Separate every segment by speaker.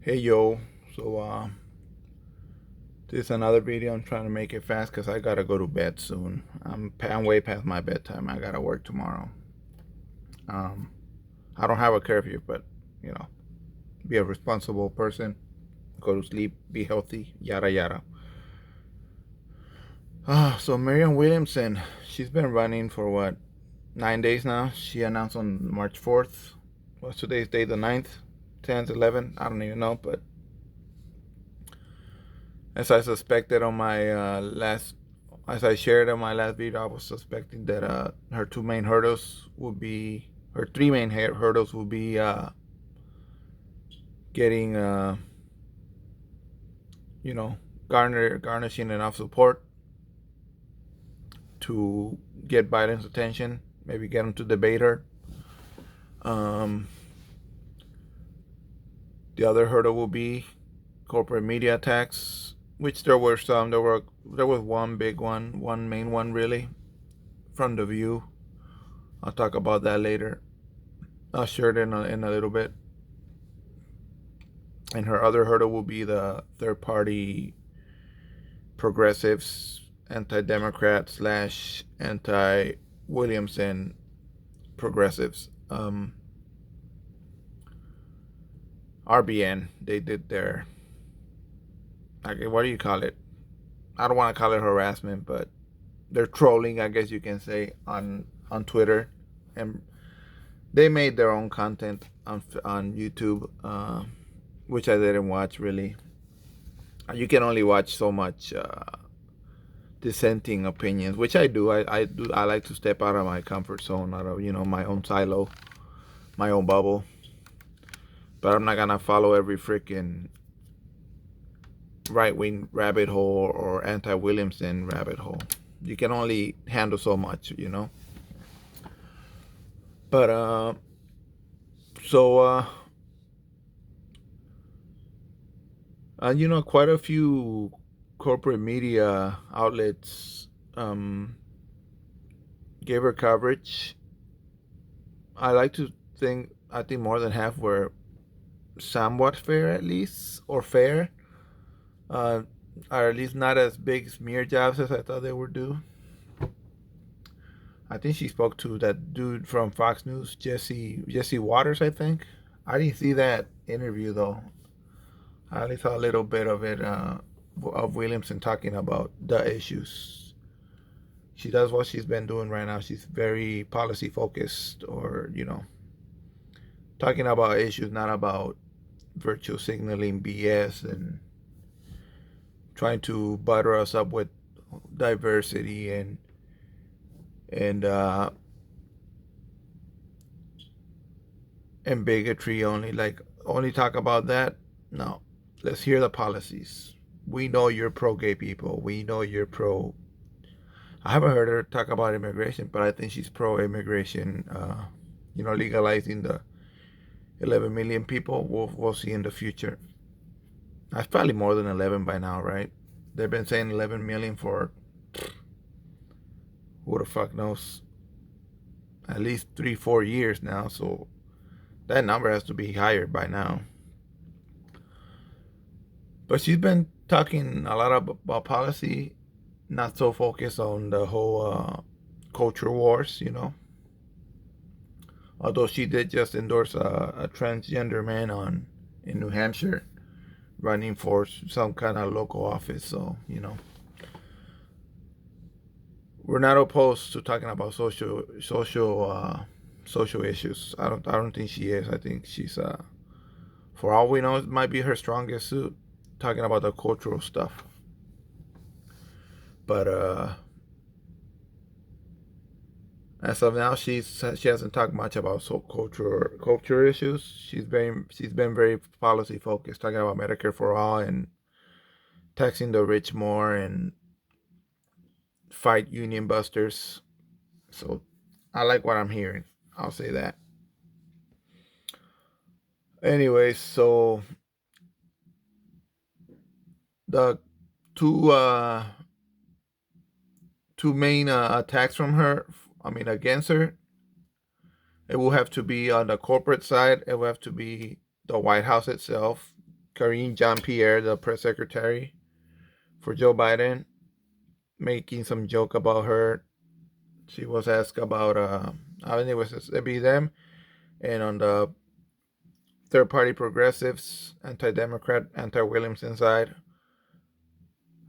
Speaker 1: Hey yo, so this is another video. I'm trying to make it fast because I gotta go to bed soon. I'm way past my bedtime. I gotta work tomorrow. Um, I don't have a curfew, but you know, be a responsible person, go to sleep, be healthy, yada yada. So Marianne Williamson, she's been running for what, 9 days now. She announced on March 4th. What's today's date? The 9th, 10th, 11th. I don't even know, but as I suspected on my as I shared on my last video, I was suspecting that her two main hurdles would be, her three main hurdles would be getting, you know, garnishing enough support to get Biden's attention, maybe get him to debate her. Um, the other hurdle will be corporate media attacks, which there were some. There was one big one, one main one really, from The View. I'll talk about that later. I'll share it in a little bit. And her other hurdle will be the third party progressives, anti-Democrat slash anti-Williamson progressives. RBN, they did their, okay, what do you call it? I don't want to call it harassment, but they're trolling, I guess you can say, on Twitter, and they made their own content on YouTube, which I didn't watch really. You can only watch so much dissenting opinions, which I do. I do. I like to step out of my comfort zone, out of my own silo, my own bubble. But I'm not gonna follow every freaking right wing rabbit hole or anti Williamson rabbit hole. You can only handle so much. But so quite a few corporate media outlets gave her coverage. I think more than half were somewhat fair, at least, or fair, uh, or at least not as big smear jobs as I thought they would do. I think she spoke to that dude from Fox News, Jesse Waters, I think. I didn't see that interview though. I only saw a little bit of it, of Williamson talking about the issues. She does what she's been doing right now. She's very policy focused, or talking about issues, not about virtue signaling BS and trying to butter us up with diversity and uh, and bigotry only. Like, only talk about that. No, let's hear the policies. We know you're pro gay people. We know you're pro. I haven't heard her talk about immigration, but I think she's pro immigration. Legalizing the 11 million people. We'll see in the future. That's probably more than 11 by now, right? They've been saying 11 million for who the fuck knows, at least 3-4 years now. So that number has to be higher by now. But she's been talking a lot about policy, not so focused on the whole culture wars. Although she did just endorse a transgender man in New Hampshire running for some kind of local office. So we're not opposed to talking about social issues. I don't think she is. I think she's for all we know, it might be her strongest suit, talking about the cultural stuff. But as of now, she hasn't talked much about culture issues. She's been very policy focused, talking about Medicare for all and taxing the rich more and fight union busters. So I like what I'm hearing. I'll say that. Anyway, so the two uh, two main attacks from her, I mean against her, it will have to be on the corporate side. It will have to be the White House itself Karine Jean-Pierre, the press secretary for Joe Biden, making some joke about her. She was asked about, I think it was be them, and on the third party progressives, anti Democrat, anti Williamson side,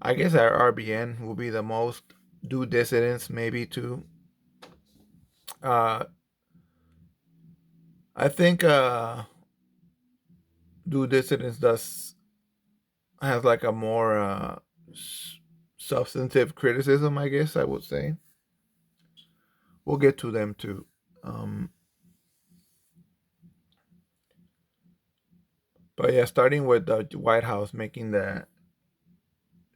Speaker 1: I guess our RBN will be the most. Do dissidents maybe too. Uh, I think do dissidents does has like a more substantive criticism. I guess I would say we'll get to them too. Um, but yeah, starting with the White House making the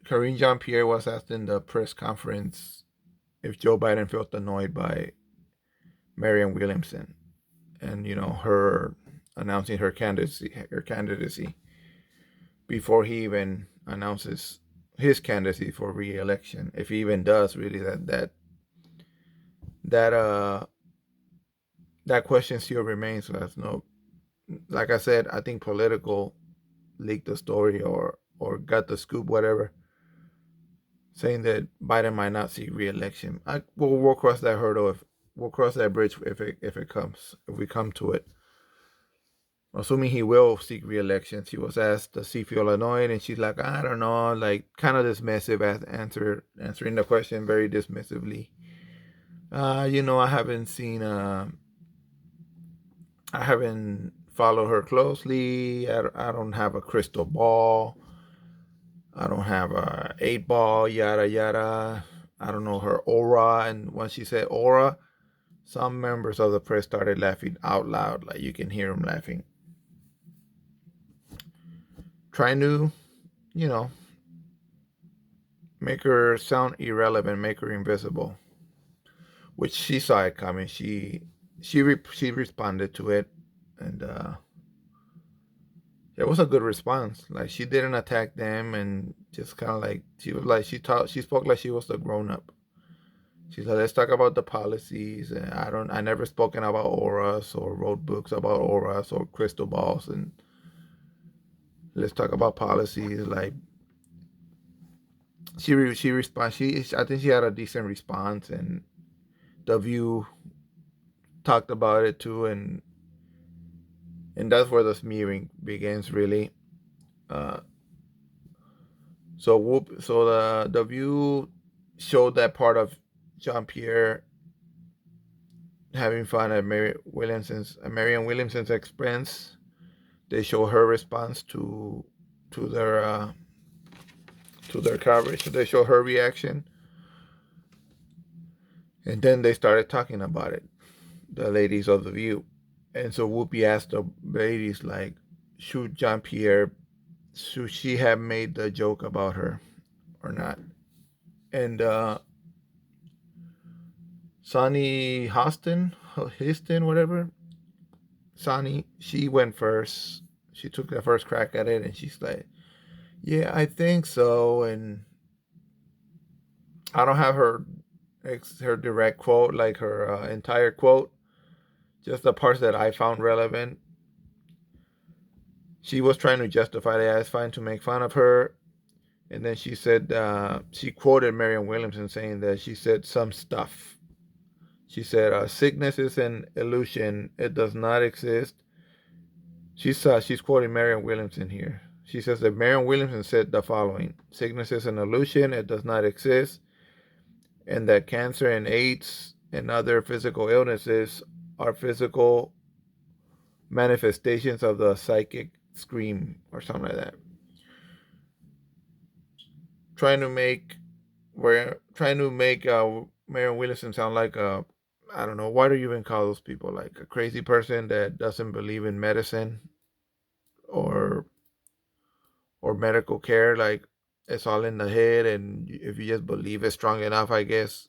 Speaker 1: Karine Jean Pierre was asked in the press conference if Joe Biden felt annoyed by Marianne Williamson and her announcing her candidacy before he even announces his candidacy for re-election, if he even does really. That that question still remains. So that's no, like I said, I think Political leaked the story or got the scoop, whatever, saying that Biden might not seek re-election. We'll cross that hurdle if we'll cross that bridge if we come to it. Assuming he will seek re-election. She was asked, does she feel annoyed? And she's like, I don't know, like kind of dismissive answering the question very dismissively. I haven't seen, I haven't followed her closely. I don't have a crystal ball. I don't have a 8 ball, yada, yada. I don't know her aura. And when she said aura, some members of the press started laughing out loud. Like you can hear them laughing. Trying to, you know, make her sound irrelevant, make her invisible, which she saw it coming. She responded to it, and it was a good response. Like she didn't attack them, and just kind of like she spoke like she was the grown up. She said, "Let's talk about the policies." And I never spoken about auras or wrote books about auras or crystal balls, and let's talk about policies. Like she responds. I think she had a decent response, and the View talked about it too, and that's where the smearing begins really. Uh, so the View showed that part of Jean Pierre having fun at Marianne Williamson's expense. They show her response to their coverage. So they show her reaction, and then they started talking about it. The ladies of the View, and so Whoopi asked the ladies like, should Jean Pierre should she have made the joke about her or not? And Sonni Hosten, whatever. Sonni, she went first. She took the first crack at it, and she's like, "Yeah, I think so." And I don't have her direct quote, like her entire quote, just the parts that I found relevant. She was trying to justify that it's fine to make fun of her, and then she said she quoted Marianne Williamson saying that she said some stuff. She said, "Sickness is an illusion; it does not exist." She's quoting Marianne Williamson here. She says that Marianne Williamson said the following: "Sickness is an illusion; it does not exist," and that cancer and AIDS and other physical illnesses are physical manifestations of the psychic scream or something like that. Trying to make Marianne Williamson sound like a, I don't know, why do you even call those people, like a crazy person that doesn't believe in medicine or medical care? Like it's all in the head, and if you just believe it strong enough, I guess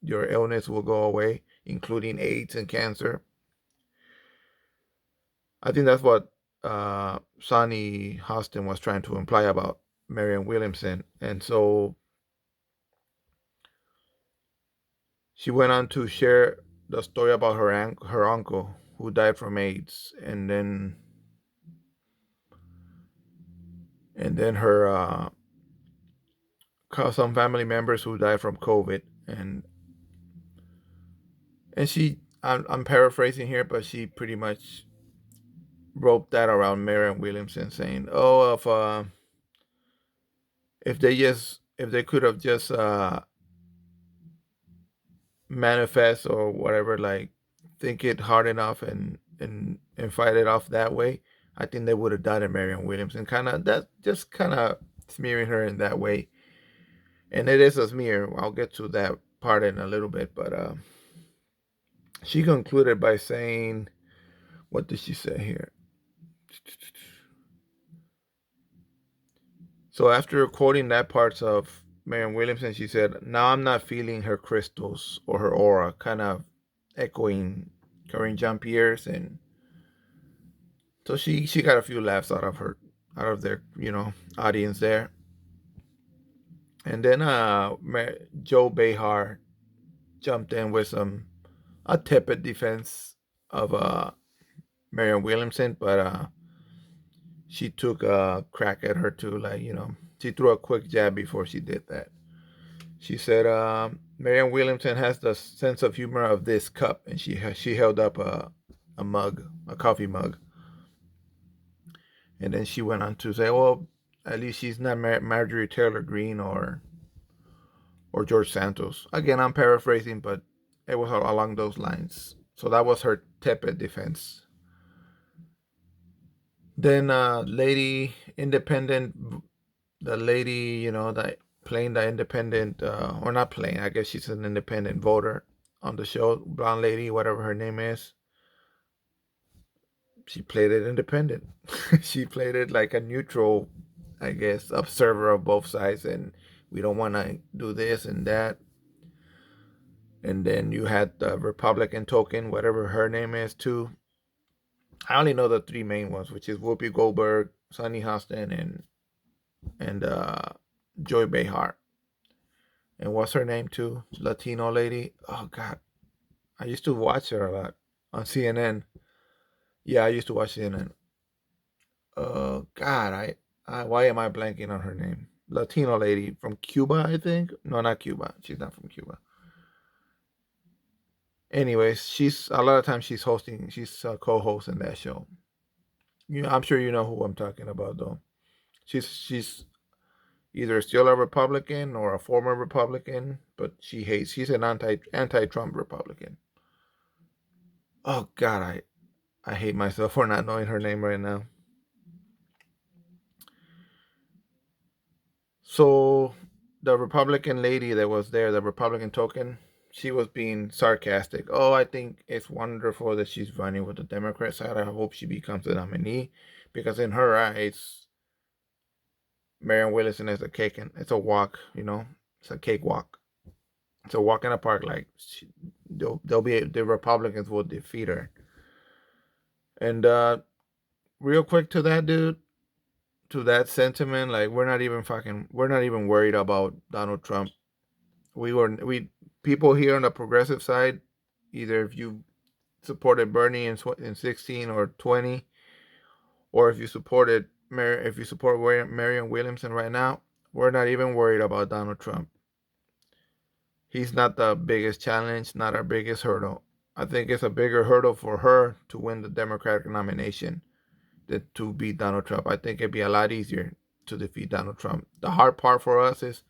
Speaker 1: your illness will go away, including AIDS and cancer. I think that's what Sonni Hosten was trying to imply about Marianne Williamson. And so she went on to share the story about her uncle who died from AIDS, and then and then her some family members who died from COVID, and she, I'm paraphrasing here, but she pretty much wrote that around Marianne Williamson, saying, "Oh, if they could have just manifest or whatever, like think it hard enough and fight it off that way, I think they would have done it." Marianne Williamson kind of that, just kind of smearing her in that way, and it is a smear. I'll get to that part in a little bit, but she concluded by saying, what did she say here? So after quoting that parts of Marianne Williamson, she said, "Now I'm not feeling her crystals or her aura," kind of echoing Karine Jean-Pierre's, and so she got a few laughs out of their audience there. And then Joe Behar jumped in with a tepid defense of Marianne Williamson, but she took a crack at her too, like she threw a quick jab before she did that. She said, Marianne Williamson has the sense of humor of this cup, and she held up a mug, a coffee mug. And then she went on to say, well, at least she's not Marjorie Taylor Greene or George Santos. Again, I'm paraphrasing, but it was along those lines. So that was her tepid defense. Then lady independent, the lady, that playing the independent, or not playing, I guess she's an independent voter on the show, blonde lady, whatever her name is. She played it independent. She played it like a neutral, I guess, observer of both sides, and we don't want to do this and that. And then you had the Republican token, whatever her name is, too. I only know the three main ones, which is Whoopi Goldberg, Sonni Hosten, and Joy Behar. And what's her name too? Latino lady. Oh God, I used to watch her a lot on CNN. Yeah, I used to watch CNN. God, why am I blanking on her name? Latino lady from Cuba, I think. No, not Cuba. She's not from Cuba. Anyways, she's a lot of times she's hosting. She's a co-host in that show. I'm sure you know who I'm talking about, though. She's either still a Republican or a former Republican, but she's an anti-Trump Republican. Oh God, I hate myself for not knowing her name right now. So the Republican lady that was there, the Republican token, she was being sarcastic. Oh, I think it's wonderful that she's running with the Democrat side. I hope she becomes the nominee, because in her eyes, Marianne Williamson is a cake, and it's a walk. It's a cakewalk. It's a walk in the park. Like they'll be the Republicans will defeat her. And real quick to that dude, to that sentiment, like we're not even worried about Donald Trump. We people here on the progressive side, either if you supported Bernie in 16 or 20, or if you support Marianne Williamson right now, we're not even worried about Donald Trump. He's not the biggest challenge, not our biggest hurdle. I think it's a bigger hurdle for her to win the Democratic nomination than to beat Donald Trump. I think it'd be a lot easier to defeat Donald Trump. The hard part for us is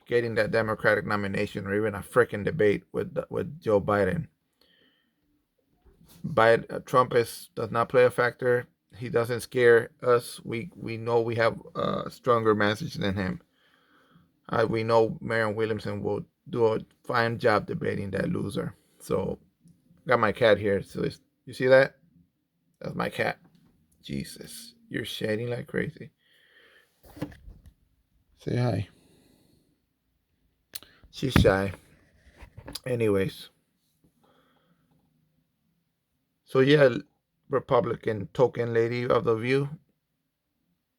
Speaker 1: getting that Democratic nomination, or even a freaking debate with Joe Biden. Trump does not play a factor. He doesn't scare us. We know we have a stronger message than him. We know Marianne Williamson will do a fine job debating that loser. So, got my cat here. So you see that? That's my cat. Jesus, you're shedding like crazy. Say hi. She's shy. Anyways. So yeah, Republican token lady of the View.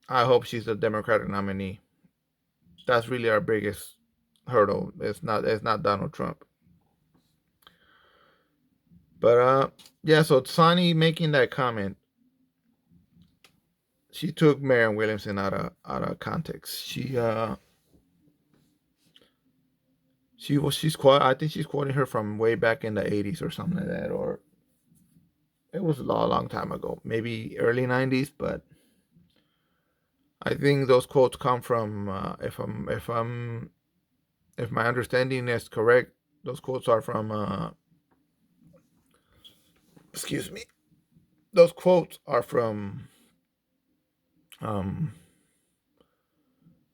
Speaker 1: I hope she's the Democratic nominee. That's really our biggest hurdle. It's not Donald Trump. But yeah, so Sonni making that comment. she took Marianne Williamson out of context. She's quote I think she's quoting her from way back in the 80s or something like that, or it was a long time ago, maybe early 90s. But I think those quotes come from if my understanding is correct, those quotes are from excuse me. Those quotes are from um,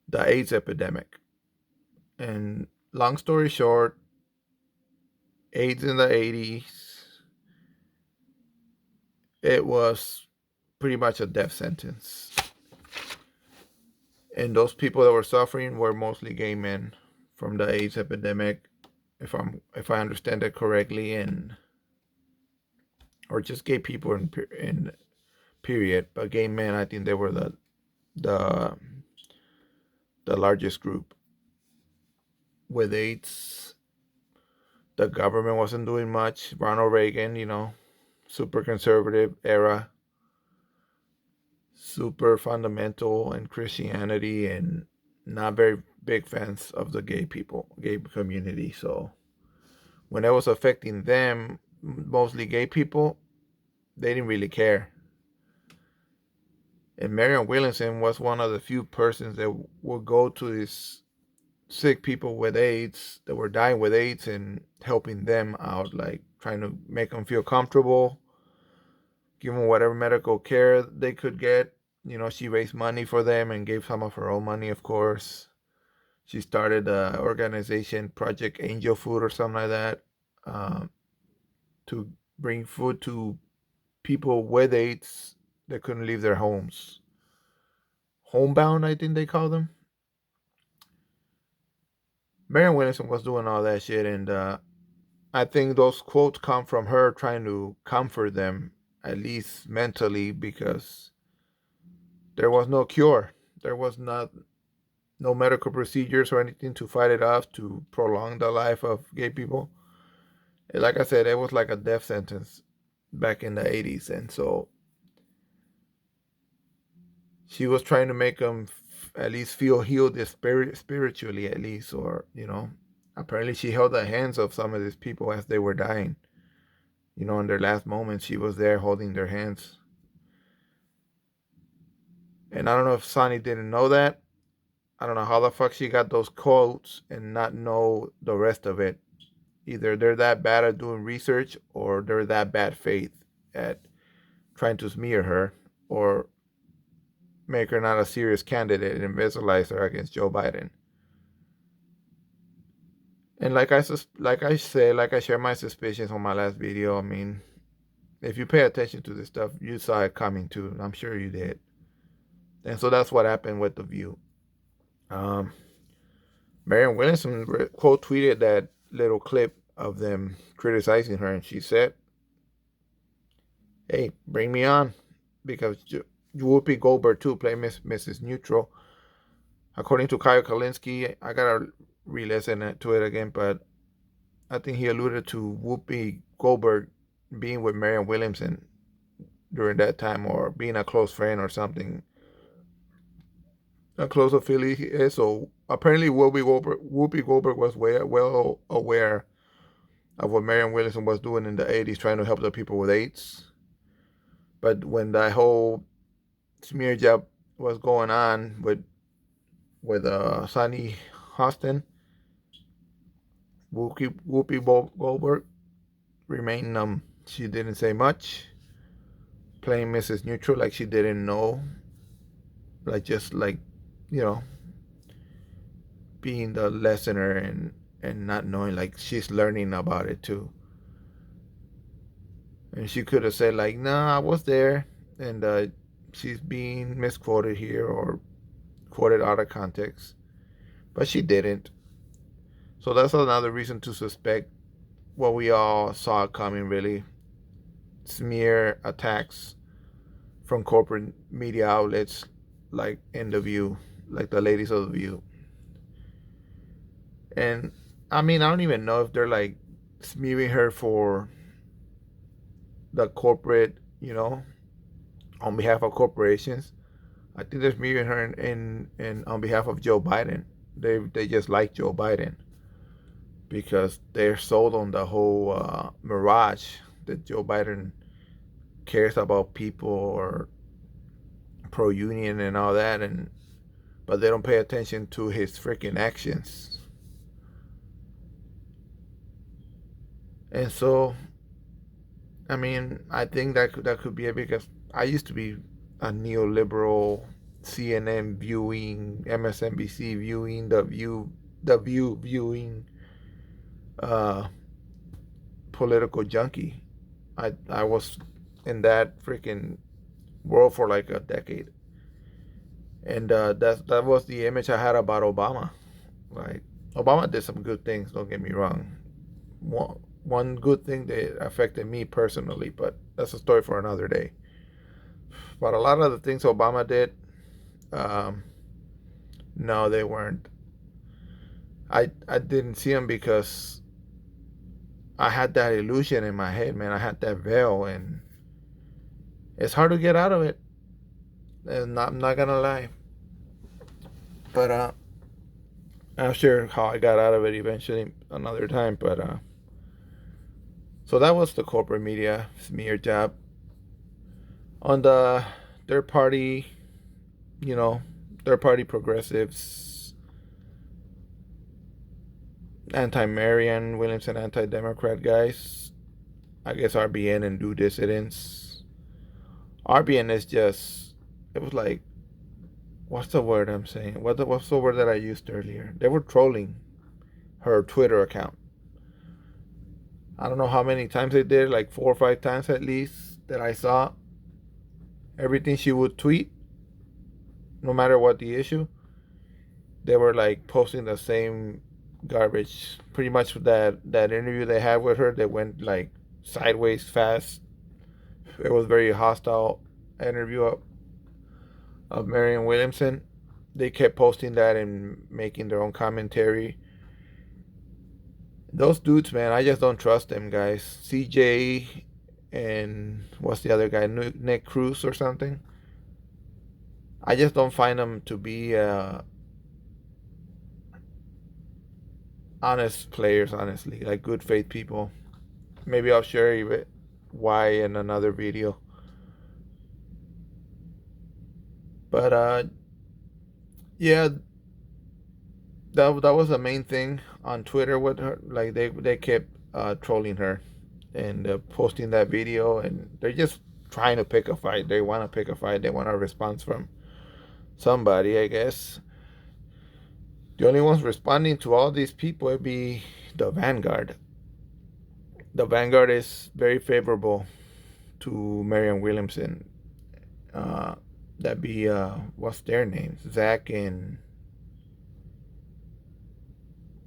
Speaker 1: the AIDS epidemic. And long story short, AIDS in the 80s, it was pretty much a death sentence. And those people that were suffering were mostly gay men from the AIDS epidemic, if I understand it correctly, and or just gay people in period. But gay men, I think they were the the largest group with AIDS. The government wasn't doing much. Ronald Reagan, super conservative era, super fundamental in Christianity, and not very big fans of the gay community. So when it was affecting them, mostly gay people, they didn't really care. And Marianne Williamson was one of the few persons that would go to these sick people with AIDS that were dying with AIDS and helping them out, like trying to make them feel comfortable, give them whatever medical care they could get. She raised money for them and gave some of her own money, of course. She started an organization, Project Angel Food or something like that, um, to bring food to people with AIDS that couldn't leave their homes. Homebound, I think they call them. Marianne Williamson was doing all that shit, and I think those quotes come from her trying to comfort them, at least mentally, because there was no cure. There was no medical procedures or anything to fight it off to prolong the life of gay people. And like I said, it was like a death sentence back in the 80s, and so she was trying to make them at least feel healed spiritually, at least, or apparently she held the hands of some of these people as they were dying. In their last moments, she was there holding their hands. And I don't know if Sonni didn't know that. I don't know how the fuck she got those quotes and not know the rest of it. Either they're that bad at doing research, or they're that bad faith at trying to smear her, or make her not a serious candidate and visualize her against Joe Biden. And like I share my suspicions on my last video. I mean, if you pay attention to this stuff, you saw it coming too. I'm sure you did. And so that's what happened with The View. Marianne Williamson quote tweeted that little clip of them criticizing her, and she said, "Hey, bring me on," because Whoopi Goldberg too played Mrs. Neutral. According to Kyle Kalinske, I gotta re-listen to it again, but I think he alluded to Whoopi Goldberg being with Marianne Williamson during that time, or being a close friend or something, a close affiliate. So apparently Whoopi Goldberg was well aware of what Marianne Williamson was doing in the 80s, trying to help the people with AIDS. But when that whole smear job was going on with Sonni Hosten, Whoopi Goldberg remained numb. She didn't say much, playing Mrs. Neutral like she didn't know, just being the listener and not knowing, like she's learning about it too. And she could have said like, "Nah, I was there," and she's being misquoted here or quoted out of context, but she didn't. So that's another reason to suspect what we all saw coming, really. Smear attacks from corporate media outlets like in The View, like the ladies of The View. And I mean, I don't even know if they're like smearing her for the corporate, on behalf of corporations, I think they're meeting her in on behalf of Joe Biden. They just like Joe Biden because they're sold on the whole mirage that Joe Biden cares about people or pro union and all that, and but they don't pay attention to his freaking actions. And so, I mean, I think that could be it because I used to be a neoliberal, CNN viewing, MSNBC viewing, the View viewing, uh, political junkie. I was in that freaking world for like a decade, and that was the image I had about Obama. Like Obama did some good things. Don't get me wrong. One good thing that affected me personally, but that's a story for another day. But a lot of the things Obama did, um, no, they weren't. I didn't see them because I had that illusion in my head, man. I had that veil, and it's hard to get out of it. And I'm not gonna lie, but I'll share how I got out of it eventually another time. But so that was the corporate media smear job. On the third party, you know, third party progressives, anti-Marianne, Williamson, anti-Democrat guys, I guess RBN and do dissidents. RBN is just, it was like, what's the word I'm saying? What's the word that I used earlier? They were trolling her Twitter account. I don't know how many times they did, like 4 or 5 times at least that I saw. Everything she would tweet, no matter what the issue, they were like posting the same garbage. Pretty much that interview they had with her, that went like sideways fast. It was very hostile interview of Marianne Williamson. They kept posting that and making their own commentary. Those dudes, man, I just don't trust them guys. CJ and what's the other guy, Nick Cruz or something. I just don't find them to be honest players, honestly, like good faith people. Maybe I'll share why in another video. But yeah, that was the main thing on Twitter with her. Like they kept trolling her and posting that video, and they're just trying to pick a fight. They want to pick a fight. They want a response from somebody, I guess. The only ones responding to all these people would be the Vanguard. The Vanguard is very favorable to Marianne Williamson. That'd be what's their names? Zach and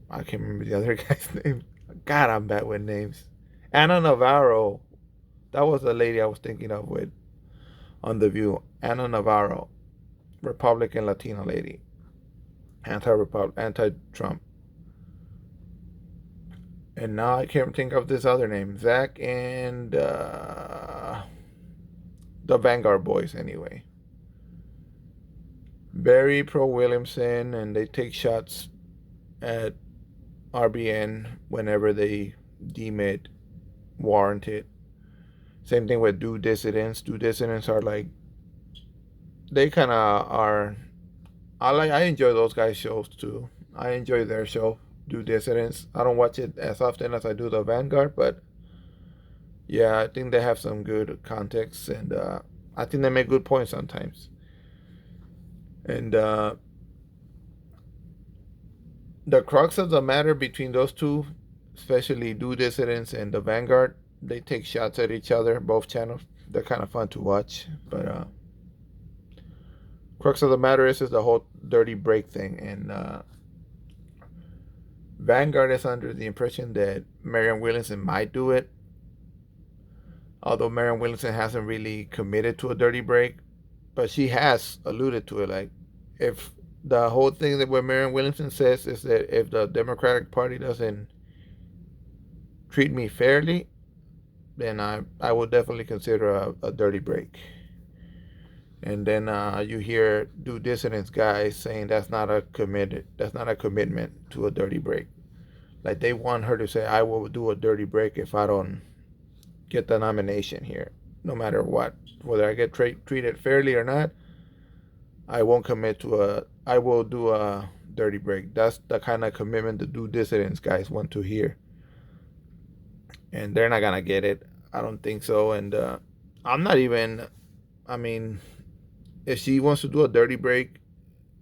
Speaker 1: I can't remember the other guy's name. God, I'm bad with names. Ana Navarro. That was the lady I was thinking of with on The View. Ana Navarro, Republican Latina lady, anti-Trump. And now I can't think of this other name. Zach and the Vanguard boys, anyway. Very pro Williamson, and they take shots at RBN whenever they deem it warranted. Same thing with Do Dissidents. Do Dissidents are like, they kind of are. I enjoy those guys' shows too. I enjoy their show, Do Dissidents. I don't watch it as often as I do the Vanguard, but yeah, I think they have some good context, and I think they make good points sometimes. And the crux of the matter between those two, especially Do Dissidents and the Vanguard, they take shots at each other, both channels. They're kind of fun to watch, but crux of the matter is the whole dirty break thing, and Vanguard is under the impression that Marianne Williamson might do it, although Marianne Williamson hasn't really committed to a dirty break, but she has alluded to it. Like, if the whole thing that what Marianne Williamson says is that if the Democratic Party doesn't treat me fairly, then I would definitely consider a dirty break. And then you hear do dissidence guys saying that's not a commitment to a dirty break. Like they want her to say, I will do a dirty break if I don't get the nomination here, no matter what, whether I get treated fairly or not. I won't commit to a. I will do a dirty break. That's the kind of commitment the do dissidents guys want to hear, and they're not gonna get it. I don't think so. And I'm not even. I mean, if she wants to do a dirty break,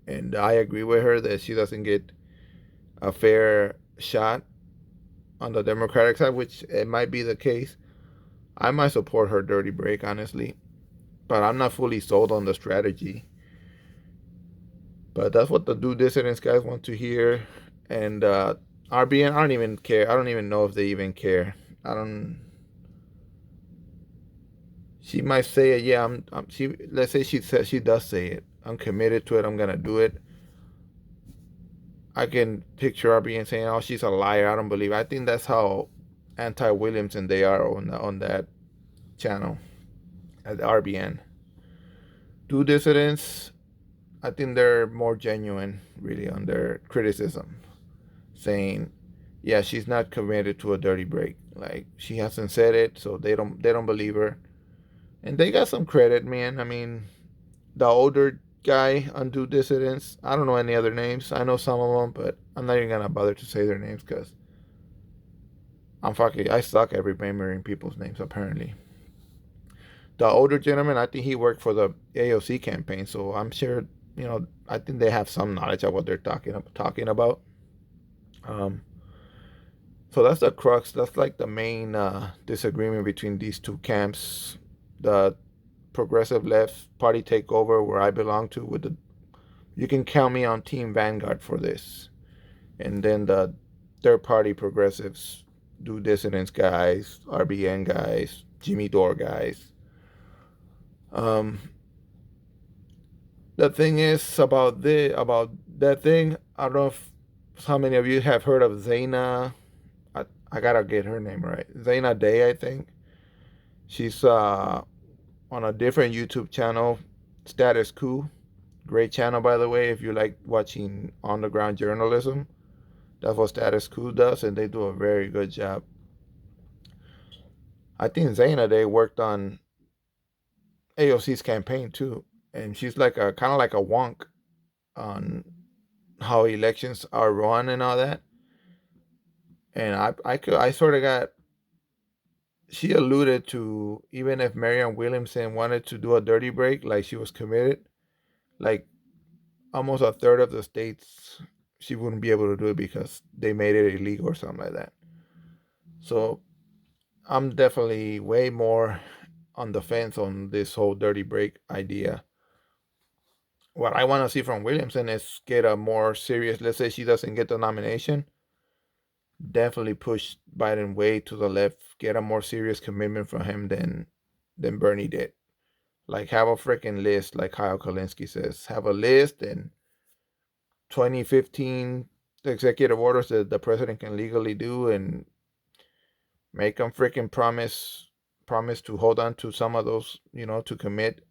Speaker 1: and I agree with her that she doesn't get a fair shot on the Democratic side, which it might be the case, I might support her dirty break, honestly. But I'm not fully sold on the strategy. But that's what the due dissidents guys want to hear. And RBN, I don't even care. I don't even know if they even care. I don't. She might say it. Yeah, she. Let's say she says she does say it. I'm committed to it. I'm gonna do it. I can picture RBN saying, "Oh, she's a liar. I don't believe." I think that's how anti-Williamson they are on that channel at RBN. Due dissidents, I think they're more genuine, really, on their criticism, saying, "Yeah, she's not committed to a dirty break. Like she hasn't said it, so they don't believe her." And they got some credit, man. I mean, the older guy on Due Dissidents, I don't know any other names. I know some of them, but I'm not even gonna bother to say their names because I suck at remembering people's names apparently. The older gentleman, I think he worked for the AOC campaign, so I'm sure I think they have some knowledge of what they're talking about. Um, so that's the crux. That's like the main disagreement between these two camps. The progressive left party takeover, where I belong to, with the you can count me on Team Vanguard for this, and then the third party progressives, do dissidents guys, RBN guys, Jimmy Dore guys. Um, the thing is about that thing. I don't know if how many of you have heard of Zaina. I gotta get her name right. Zaina Day, I think. She's on a different YouTube channel, Status Quo. Great channel, by the way, if you like watching underground journalism. That's what Status Quo does, and they do a very good job. I think Zaina Day worked on AOC's campaign too, and she's like a kind of like a wonk on how elections are run and all that. And I sort of got. She alluded to, even if Marianne Williamson wanted to do a dirty break, like she was committed, like almost a third of the states she wouldn't be able to do it because they made it illegal or something like that. So I'm definitely way more on the fence on this whole dirty break idea. What I want to see from Williamson is get a more serious. Let's say she doesn't get the nomination, definitely push Biden way to the left. Get a more serious commitment from him than Bernie did. Like have a freaking list, like Kyle Kalinske says. Have a list and 2015 executive orders that the president can legally do, and make them freaking promise to hold on to some of those, to commit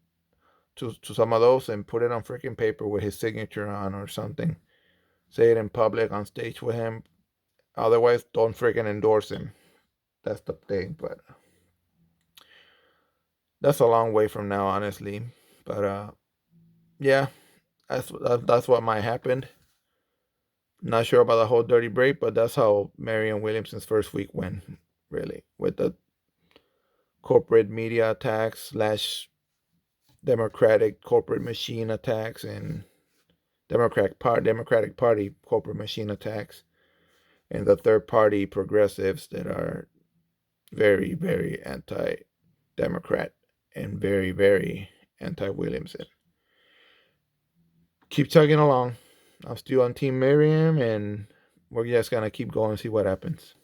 Speaker 1: to some of those, and put it on freaking paper with his signature on or something. Say it in public on stage with him. Otherwise, don't freaking endorse him. That's the thing. But that's a long way from now, honestly. But yeah, that's what might happen. Not sure about the whole dirty break, but that's how Marianne Williamson's first week went, really, with the corporate media attacks slash Democratic corporate machine attacks and Democratic Party corporate machine attacks, and the third party progressives that are very, very anti-Democrat and very, very anti-Williamson. Keep chugging along. I'm still on Team Miriam, and we're just gonna keep going and see what happens.